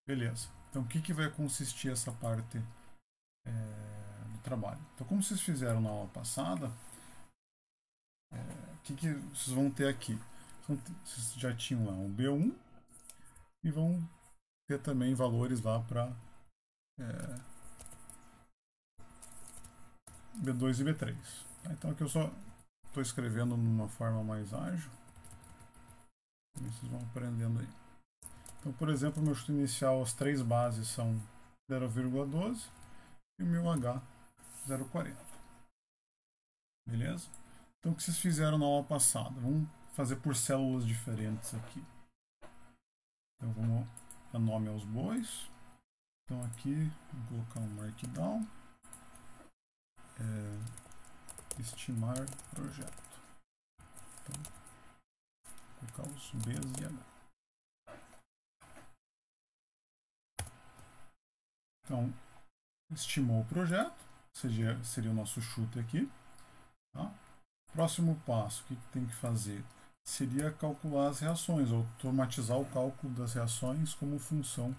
Beleza. Então, o que vai consistir essa parte do trabalho? Então, como vocês fizeram na aula passada, o que vocês vão ter aqui? Vocês já tinham lá um B1 e vão ter também valores lá para B2 e B3. Tá? Então, aqui eu só estou escrevendo numa forma mais ágil. E vocês vão aprendendo aí. Então, por exemplo, o meu chute inicial, as três bases são 0,12 e o meu H 0,40. Beleza? Então, o que vocês fizeram na aula passada? Vamos fazer por células diferentes aqui. Então, vamos dar nome aos bois. Então, aqui, vou colocar um markdown. Estimar projeto. Então, vou colocar os Bs e H. Então, estimou o projeto, seria o nosso chute aqui. Tá? Próximo passo, o que tem que fazer? Seria calcular as reações, automatizar o cálculo das reações como função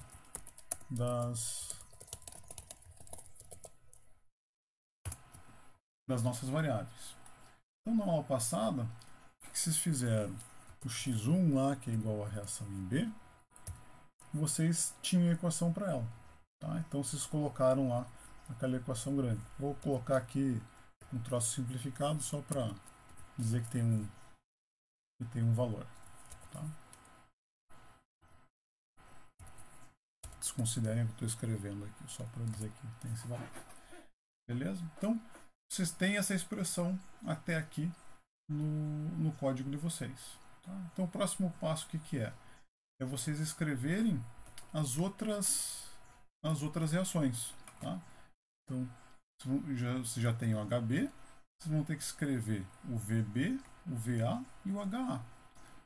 das nossas variáveis. Então, na aula passada, o que vocês fizeram? O x1 lá, que é igual a reação em B, vocês tinham a equação para ela. Tá? Então, vocês colocaram lá aquela equação grande. Vou colocar aqui um troço simplificado só para dizer que tem um valor. Tá? Desconsiderem o que eu estou escrevendo aqui, só para dizer que tem esse valor. Beleza? Então, vocês têm essa expressão até aqui no código de vocês. Tá? Então, o próximo passo, o que é? É vocês escreverem as outras reações. Tá? Então, você já tem o HB, vocês vão ter que escrever o VB, o VA e o HA.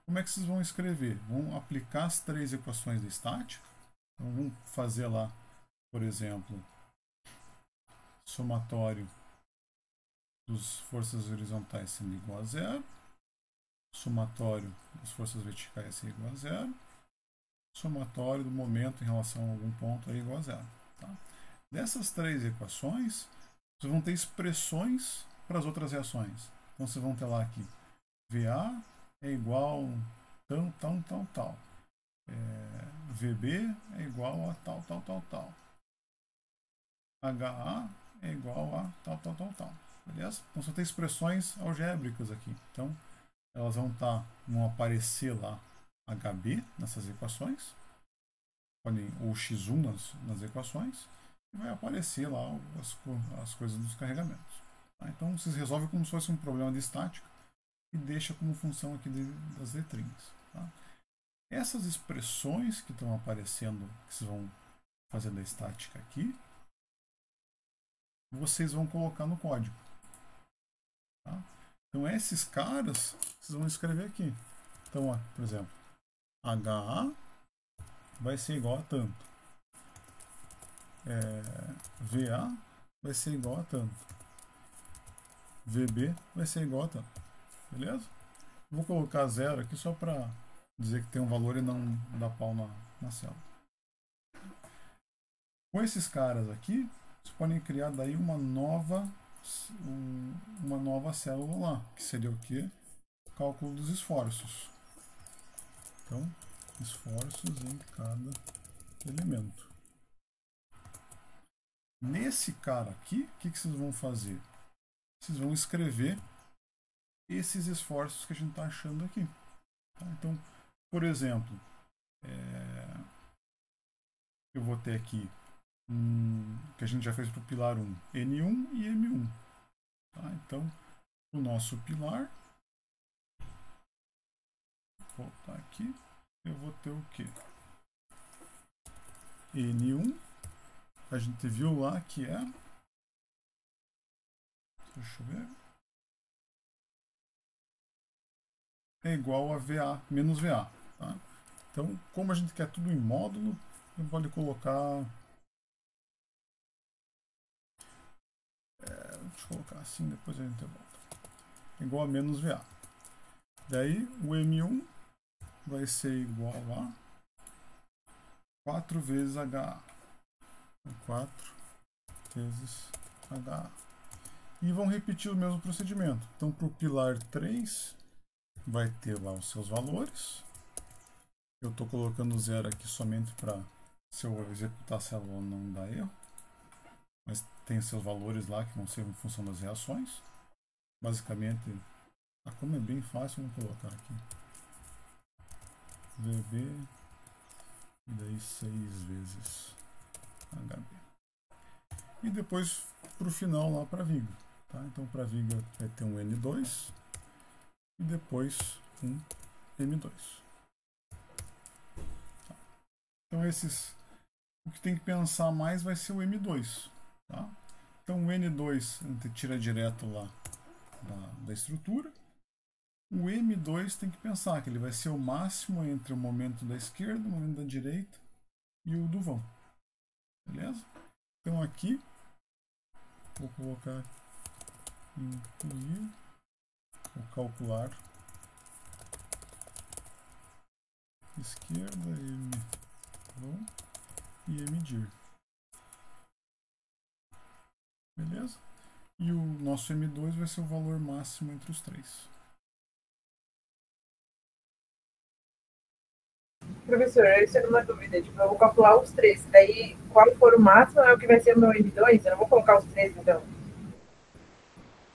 Como é que vocês vão escrever? Vão aplicar as três equações de estática. Então, vamos fazer lá, por exemplo, somatório das forças horizontais sendo igual a zero, somatório das forças verticais sendo igual a zero, somatório do momento em relação a algum ponto é igual a zero. Tá? Dessas três equações, vocês vão ter expressões para as outras reações. Então, vocês vão ter lá aqui, VA é igual a tal. VB é igual a tal. HA é igual a tal. Beleza? Então, só tem expressões algébricas aqui. Então, elas vão aparecer lá HB nessas equações, ou X1 nas equações, e vai aparecer lá as coisas dos carregamentos. Tá? Então, vocês resolvem como se fosse um problema de estática e deixa como função aqui das letrinhas. Tá? Essas expressões que estão aparecendo, que vocês vão fazer da estática aqui, vocês vão colocar no código. Tá? Então, esses caras, vocês vão escrever aqui. Então, ó, por exemplo, HA vai ser igual a tanto. VA vai ser igual a tanto. VB vai ser igual a tanto. Beleza? Vou colocar zero aqui só para dizer que tem um valor e não dar pau na célula. Com esses caras aqui, vocês podem criar daí uma nova célula lá, que seria o quê? Cálculo dos esforços. Então, esforços em cada elemento. Nesse cara aqui, o que vocês vão fazer? Vocês vão escrever esses esforços que a gente está achando aqui. Tá? Então, por exemplo, eu vou ter aqui que a gente já fez para o pilar 1, N1 e M1. Tá? Então, o nosso pilar, vou voltar aqui, eu vou ter o quê? N1, a gente viu lá que é, deixa eu ver, é igual a VA menos VA. Tá? Então, como a gente quer tudo em módulo, a gente pode colocar, deixa eu colocar assim, depois a gente volta. Igual a menos VA. Daí o M1 vai ser igual a 4 vezes HA. 4 vezes HA. E vão repetir o mesmo procedimento. Então, para o pilar 3, vai ter lá os seus valores. Eu estou colocando 0 aqui somente para, se eu executar a célula, não dar erro. Mas tem seus valores lá que vão ser em função das reações. Basicamente, como é bem fácil, vamos colocar aqui. VB, e daí 6 vezes HB. E depois, para o final, lá para a viga. Tá? Então, para a viga vai ter um N2 e depois um M2. Tá? Então, o que tem que pensar mais vai ser o M2. Tá? Então, o N2 a gente tira direto lá da estrutura. O M2 tem que pensar que ele vai ser o máximo entre o momento da esquerda, o momento da direita e o do vão. Beleza? Então, aqui, vou colocar incluir, vou calcular esquerda, M vão e M dir. Beleza? E o nosso M2 vai ser o valor máximo entre os três. Professor, isso é uma dúvida. Tipo, eu vou calcular os três. Daí, qual for o máximo é o que vai ser o meu M2? Eu não vou colocar os três, então.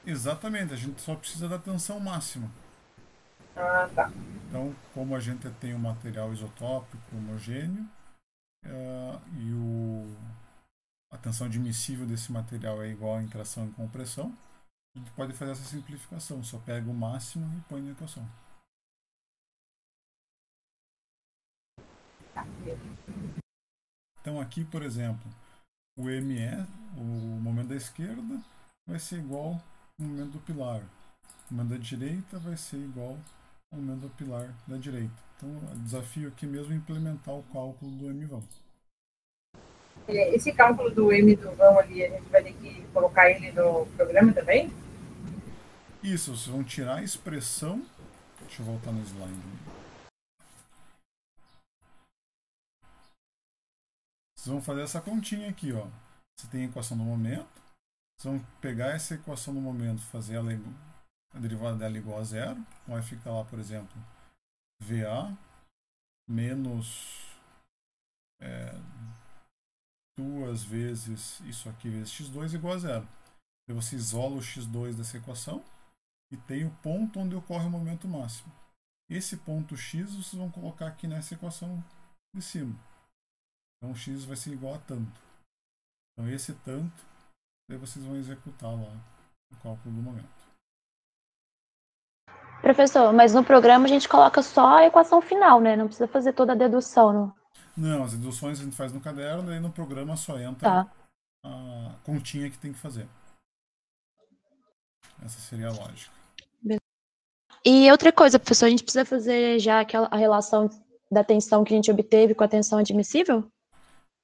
Exatamente, a gente só precisa da tensão máxima. Ah, tá. Então, como a gente tem um material isotópico homogêneo e a tensão admissível desse material é igual à interação e compressão, a gente pode fazer essa simplificação. Só pega o máximo e põe na equação. Então, aqui, por exemplo, o ME, o momento da esquerda, vai ser igual ao momento do pilar. O momento da direita vai ser igual ao momento do pilar da direita. Então, o desafio aqui mesmo é implementar o cálculo do M-vão. Esse cálculo do M do vão ali, a gente vai ter que colocar ele no programa também? Isso, vocês vão tirar a expressão. Deixa eu voltar no slide. Vocês vão fazer essa continha aqui, ó. Você tem a equação do momento. Vocês vão pegar essa equação do momento, fazer a derivada dela igual a zero. Então vai ficar lá, por exemplo, VA menos 2 vezes isso aqui vezes x2 igual a zero. Então você isola o x2 dessa equação e tem o ponto onde ocorre o momento máximo. Esse ponto x vocês vão colocar aqui nessa equação de cima. Então x vai ser igual a tanto. Então esse tanto, daí vocês vão executar lá o cálculo do momento. Professor, mas no programa a gente coloca só a equação final, né? Não precisa fazer toda a dedução. Não, as deduções a gente faz no caderno, daí no programa só entra a continha que tem que fazer. Essa seria a lógica. E outra coisa, professor, a gente precisa fazer já a relação da tensão que a gente obteve com a tensão admissível?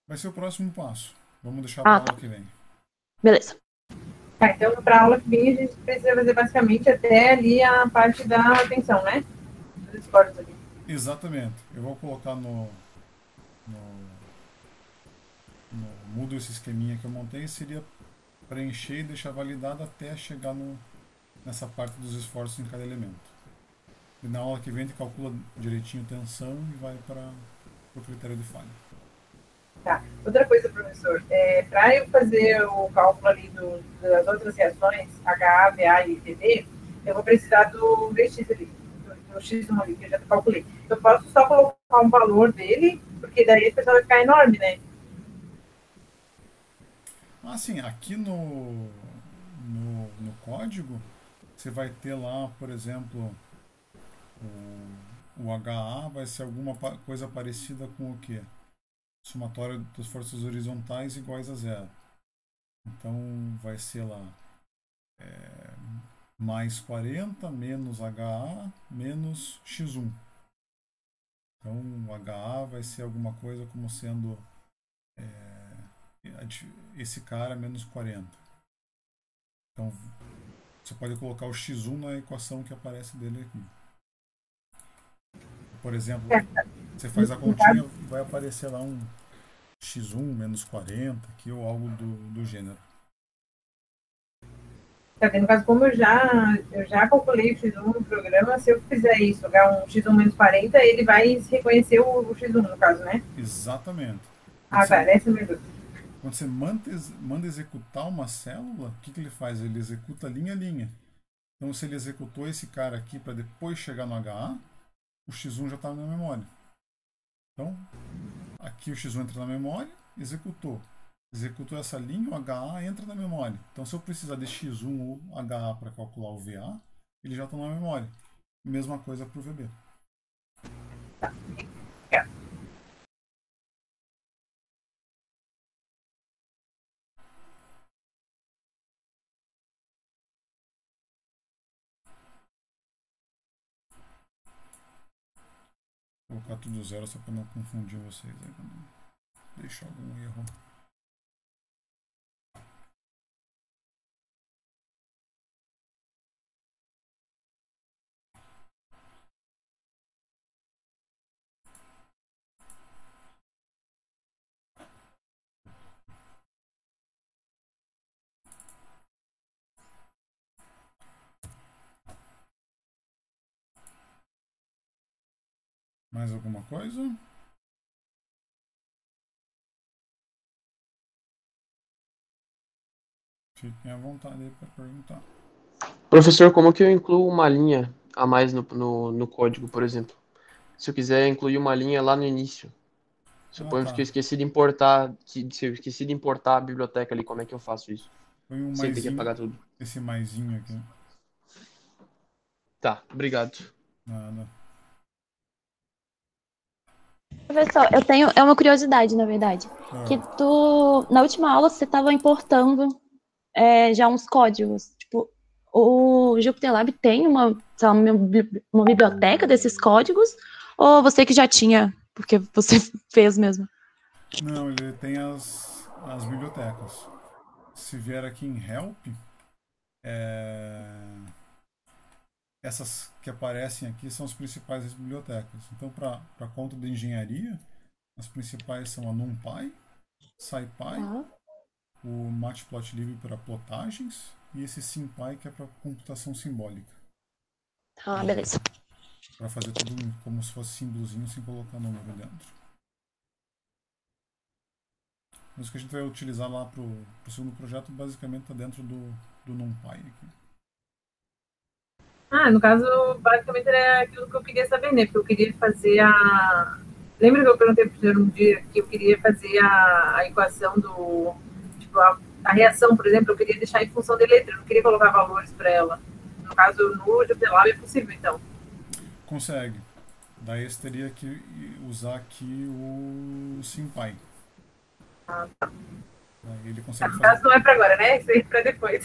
Vai ser o próximo passo. Vamos deixar para a aula que vem. Beleza. Tá, então, para a aula que vem, a gente precisa fazer basicamente até ali a parte da tensão, né? Dos esforços ali. Exatamente. Eu vou colocar mudo esse esqueminha que eu montei, seria preencher e deixar validado até chegar nessa parte dos esforços em cada elemento. E na aula que vem a gente calcula direitinho a tensão e vai para o critério de falha. Tá. Outra coisa, professor, para eu fazer o cálculo ali das outras reações, HA, VA e TB, eu vou precisar do VX ali, do X1 ali, que eu já calculei. Eu posso só colocar um valor dele, porque daí a pessoa vai ficar enorme, né? Sim, aqui no código, você vai ter lá, por exemplo, o HA vai ser alguma coisa parecida com o quê? Somatório das forças horizontais iguais a zero. Então vai ser lá mais 40 menos HA menos x1. Então o HA vai ser alguma coisa como sendo esse cara menos 40. Então você pode colocar o x1 na equação que aparece dele aqui. Por exemplo, você faz a continha e vai aparecer lá um x1 menos 40 aqui, ou algo do gênero. Tá, no caso, como eu já calculei o X1 no programa, se eu fizer isso, jogar um X1 menos 40, ele vai reconhecer o X1, no caso, né? Exatamente. Ah, tá, essa é a minha dúvida. Quando você manda executar uma célula, o que ele faz? Ele executa linha a linha. Então, se ele executou esse cara aqui para depois chegar no HA, o X1 já está na memória. Então, aqui o X1 entra na memória, executou. Executou essa linha, o HA entra na memória. Então, se eu precisar de X1 ou HA para calcular o VA, eles já estão na memória. Mesma coisa para o VB. Vou colocar tudo zero só para não confundir vocês. Aí, deixar algum erro. Mais alguma coisa? Fiquem à vontade aí para perguntar. Professor, como que eu incluo uma linha a mais no código, por exemplo? Se eu quiser incluir uma linha lá no início. Suponhamos que Tá. eu esqueci de importar, se eu esqueci de importar a biblioteca ali, como é que eu faço isso? Põe um Sem ter que maisinho, apagar tudo. esse maisinho aqui. Tá, obrigado. Nada. Professor, eu tenho, é uma curiosidade, na verdade, que na última aula você estava importando já uns códigos, tipo, o Jupyter Lab tem sei lá, uma biblioteca desses códigos, ou você que já tinha, porque você fez mesmo? Não, ele tem as bibliotecas. Se vier aqui em Help, essas que aparecem aqui são as principais bibliotecas. Então, para conta de engenharia, as principais são a NumPy, SciPy, o Matplotlib para plotagens e esse SymPy que é para computação simbólica. Ah, beleza. Para fazer tudo como se fosse símbolozinho sem colocar número dentro. Mas o que a gente vai utilizar lá para o segundo projeto basicamente está dentro do NumPy aqui. Ah, no caso, basicamente era aquilo que eu queria saber, né? Porque eu queria fazer a. Lembra que eu perguntei para o senhor um dia que eu queria fazer a equação do. Tipo, a reação, por exemplo, eu queria deixar em função da letra, eu não queria colocar valores para ela. No caso, no JupiterLab é possível, então. Consegue. Daí você teria que usar aqui o SymPy. Ele consegue No fazer. caso, não é para agora, né? Isso aí é para depois.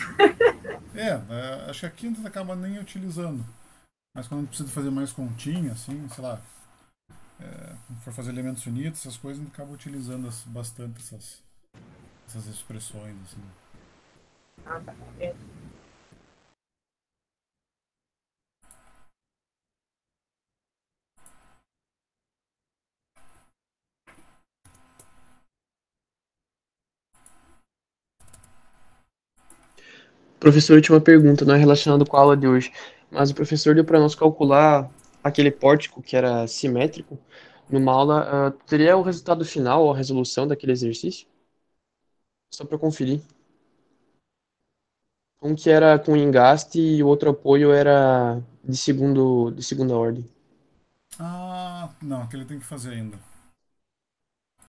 Acho que aqui a gente acaba nem utilizando. Mas quando a gente precisa fazer mais continha, assim, sei lá, quando for fazer elementos unidos, essas coisas, a gente acaba utilizando bastante essas expressões, assim. Ah, tá. Professor, última pergunta, não é relacionado com a aula de hoje, mas o professor deu para nós calcular aquele pórtico que era simétrico numa aula. Teria o resultado final, a resolução daquele exercício? Só para conferir. Um que era com engaste e o outro apoio era de segunda ordem. Não, aquele tem que fazer ainda.